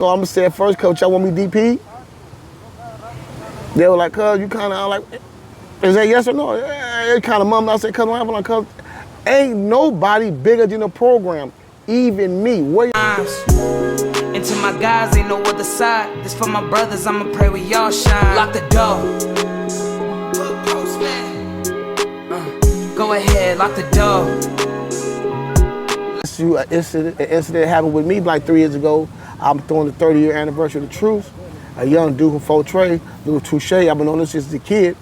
So I'm gonna say it first, coach, y'all want me DP? They were like, cuz, you kind of like, is that yes or no? Yeah, it kind of mumbled. I said, cuz, what happened? Cuz, ain't nobody bigger than the program, even me. Where and to my guys, ain't no other side. This for my brothers, I'ma pray with y'all shine. Lock the door. Go ahead, lock the door. An incident happened with me like 3 years ago. I'm throwing the 30-year anniversary of the truth. A young dude from Fort Trey, little Touche, I've been on this since a kid.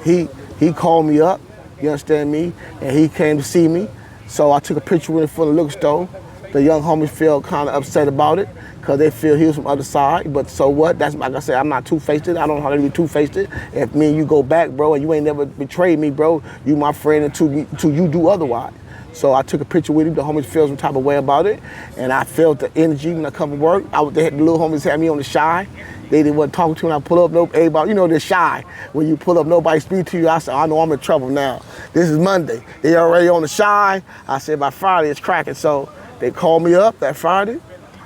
He called me up, you understand me, and he came to see me. So I took a picture with him from the liquor store. The young homies felt kind of upset about it because they feel he was from the other side, but so what? That's like I said, I'm not two-faced. I don't know how to be two-faced. If me and you go back, bro, and you ain't never betrayed me, bro, you my friend until you do otherwise. So I took a picture with him. The homies felt some type of way about it, and I felt the energy when I come to work. The little homies had me on the shy. They didn't want to talk to me when I pull up. Everybody, you know, they're shy. When you pull up, nobody speak to you. I said, I know I'm in trouble now. This is Monday. They already on the shy. I said, by Friday, it's cracking. So they called me up that Friday.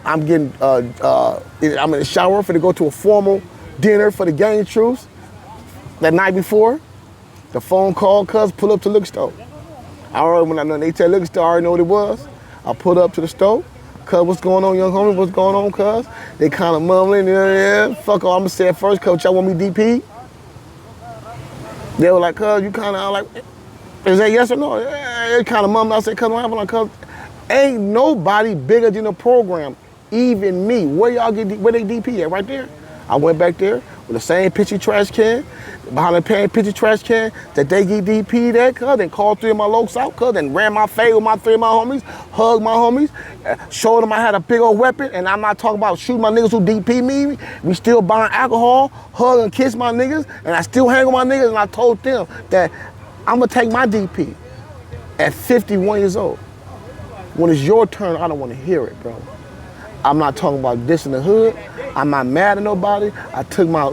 I'm in the shower for to go to a formal dinner for the gang troops. That night before, the phone call, cuz, pull up to the liquor store. When they tell liquor store, I already know what it was. I pulled up to the store. Cuz, what's going on, young homie? What's going on, cuz? They kind of mumbling, yeah, fuck all, I'm gonna say it first, coach, y'all want me DP? They were like, cuz, you kind of like, is that yes or no? Yeah, it kind of mumbled. I said, cuz, what happened? Cuz, ain't nobody bigger than the program, even me. Where they DP at? Right there. I went back there with the same pitchy trash can, behind the pitchy trash can that they get DP'd at, cuz, and called 3 of my lokes out, cuz, and ran my fade with my 3 of my homies, hugged my homies, showed them I had a big old weapon, and I'm not talking about shooting my niggas who DP me. We still buying alcohol, hug and kiss my niggas, and I still hang with my niggas, and I told them that I'm gonna take my DP at 51 years old. When it's your turn, I don't wanna hear it, bro. I'm not talking about this in the hood. I'm not mad at nobody. I took my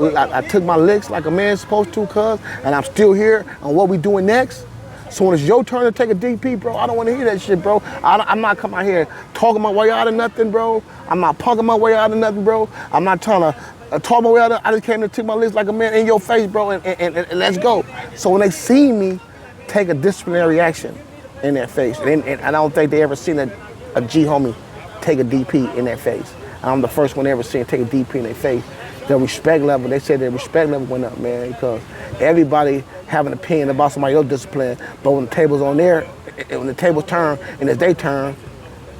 licks like a man's supposed to, cuz, and I'm still here on what we doing next. So when it's your turn to take a DP, bro, I don't want to hear that shit, bro. I'm not coming out here talking my way out of nothing, bro. I'm not punking my way out of nothing, bro. I'm not trying to talk my way out of. I just came to take my licks like a man in your face, bro, and let's go. So when they see me take a disciplinary action in their face, and I don't think they ever seen a G homie take a DP in their face. I'm the first one ever seen take a DP in their face. The respect level, they said their respect level went up, man, because everybody have an opinion about somebody else's discipline, but when the table's on there, when the tables turn and it's their turn,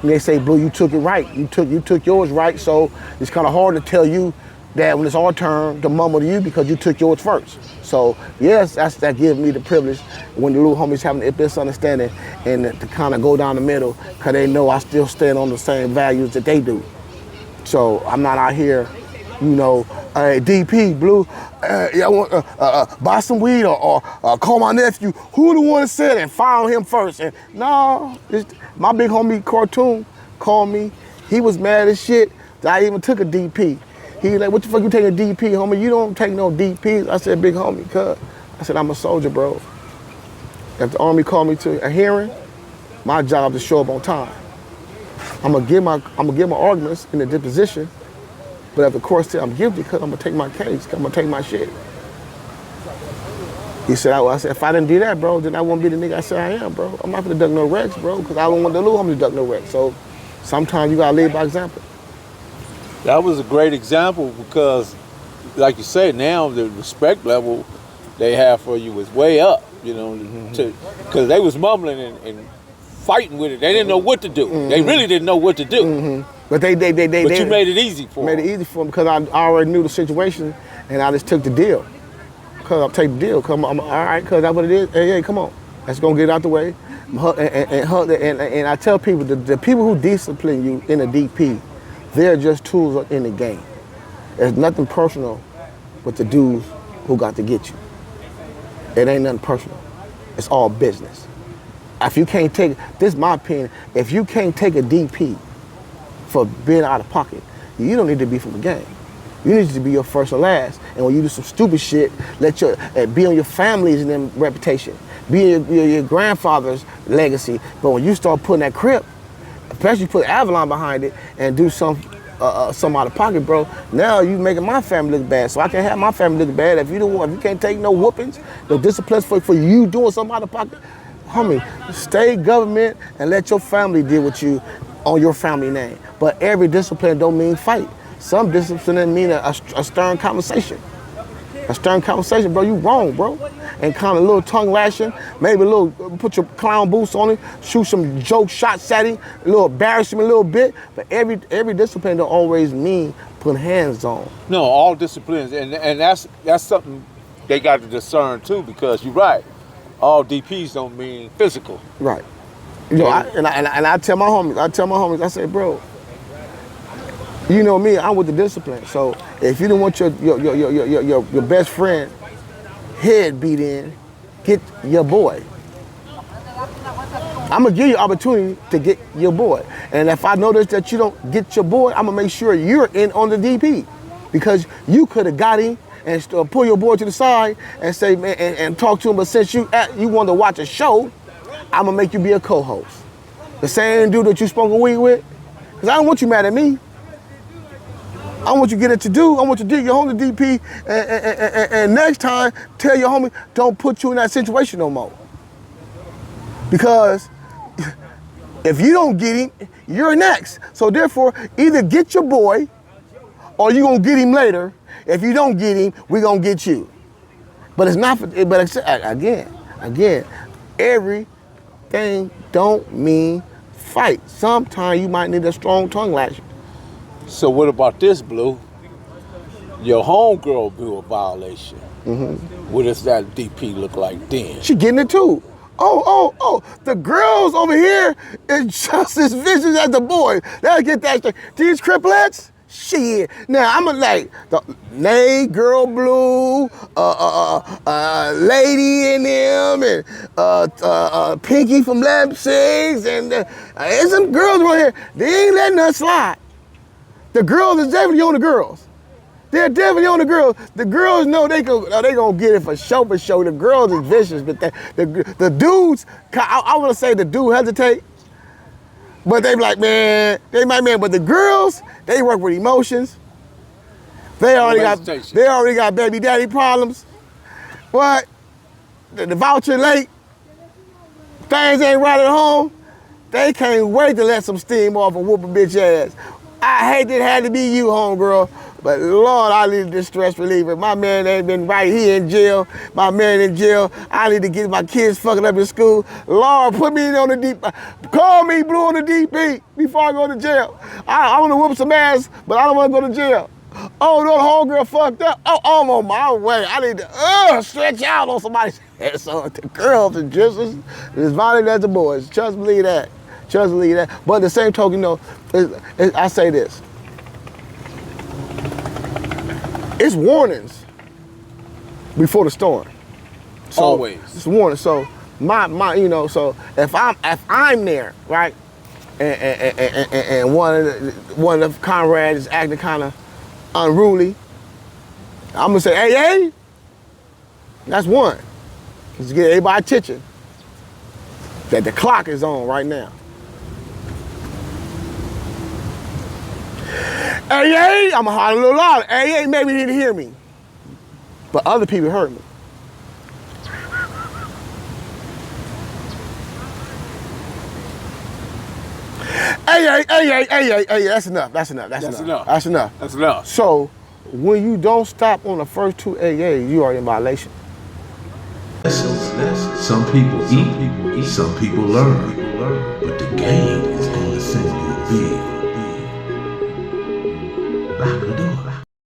they say, Blue, you took it right. You took yours right, so it's kind of hard to tell you that when it's our turn to mumble to you because you took yours first. So yes, that gives me the privilege when the little homies having a misunderstanding and to kind of go down the middle because they know I still stand on the same values that they do. So I'm not out here, you know, hey, DP, Blue, y'all want buy some weed or call my nephew. Who the one that said it? And fire him first. And no, my big homie Cartoon called me. He was mad as shit that I even took a DP. He was like, what the fuck you taking a DP, homie? You don't take no DPs. I said, big homie, cuz. I said, I'm a soldier, bro. If the Army called me to a hearing, my job is to show up on time. I'm gonna give my arguments in the deposition, but if the court said I'm guilty, cuz I'm gonna take my case, I'm gonna take my shit. He said, I said, if I didn't do that, bro, then I won't be the nigga I said I am, bro. I'm not gonna duck no wrecks, bro, because I don't want the little homie to duck no wrecks. So sometimes you gotta lead by example. That was a great example because, like you said, now the respect level they have for you is way up, you know, because they was mumbling and fighting with it. They didn't know what to do. They really didn't know what to do. But But you made it easy for them. Made it easy for them because I already knew the situation and I just took the deal. Cause I'll take the deal. Come on, all right, cause that's what it is. Hey, come on, let's go get it out the way. And I tell people, the people who discipline you in a DP, they're just tools in the game. There's nothing personal with the dudes who got to get you. It ain't nothing personal. It's all business. If you can't take, this is my opinion, if you can't take a DP for being out of pocket, you don't need to be from the game. You need to be your first or last. And when you do some stupid shit, be on your family's and them reputation. Be your grandfather's legacy. But when you start putting that crip, especially put Avalon behind it and do some some out of pocket, bro. Now you making my family look bad, so I can't have my family look bad. If you can't take no whoopings, no discipline for you doing something out of pocket, homie, stay government and let your family deal with you on your family name. But every discipline don't mean fight. Some discipline mean a stern conversation. A stern conversation, bro. You wrong, bro. And kind of a little tongue lashing, maybe a little, put your clown boots on him, shoot some joke shots at him, a little embarrass him a little bit. But every discipline don't always mean put hands on. No, all disciplines, and that's something they got to discern too, because you're right. All DPs don't mean physical. Right. You know, I tell my homies, I say, bro, you know me, I'm with the discipline. So if you don't want your best friend head beat in, get your boy. I'm gonna give you opportunity to get your boy. And if I notice that you don't get your boy, I'm gonna make sure you're in on the DP, because you could have got him and pull your boy to the side and say, man, and talk to him. But since you want to watch a show, I'm gonna make you be a co-host. The same dude that you spoke a week with, because I don't want you mad at me. I want you to get it to do. I want you to dig your homie DP, and next time, tell your homie, don't put you in that situation no more. Because if you don't get him, you're next. So therefore, either get your boy, or you gonna get him later. If you don't get him, we gonna get you. But it's not. But again, everything don't mean fight. Sometimes you might need a strong tongue lashing. So what about this, Blue? Your homegirl do a violation. Mm-hmm. What does that DP look like then? She getting it too. Oh, the girls over here is just as vicious as the boys. They'll get that straight. These triplets, shit. Now I'm like the Nay, Girl Blue, Lady in them, and Pinky from Leipzig, and there's some girls around here. They ain't letting us slide. The girls is definitely on the girls. They're definitely on the girls. The girls know they gonna get it for show. The girls is vicious, but the dudes, I wanna say the dude hesitate, but they be like, man, but the girls, they work with emotions. They already got baby daddy problems. What? The voucher late, things ain't right at home. They can't wait to let some steam off and whoop a bitch ass. I hate that it had to be you, homegirl, but Lord, I need this stress reliever. My man ain't been right. He in jail. My man in jail. I need to get my kids fucking up in school. Lord, put me on the deep. Call me Blue on the DP before I go to jail. I want to whoop some ass, but I don't want to go to jail. Oh, no, the homegirl fucked up. Oh, I'm on my way. I need to stretch out on somebody's head. So the girls are just as violent as the boys. Just believe that. Just believe that. But at the same token, you know, I say this. It's warnings before the storm. So always. It's warning. So my you know, so if I'm there, right, and one of the comrades is acting kind of unruly, I'm gonna say, hey, that's one. Let's get everybody attention that the clock is on right now. Hey, I'm gonna holler a little louder. Hey, maybe he didn't hear me, but other people heard me. Hey, that's enough. So when you don't stop on the first two AAs, you are in violation. Some people eat, some people learn, but the game is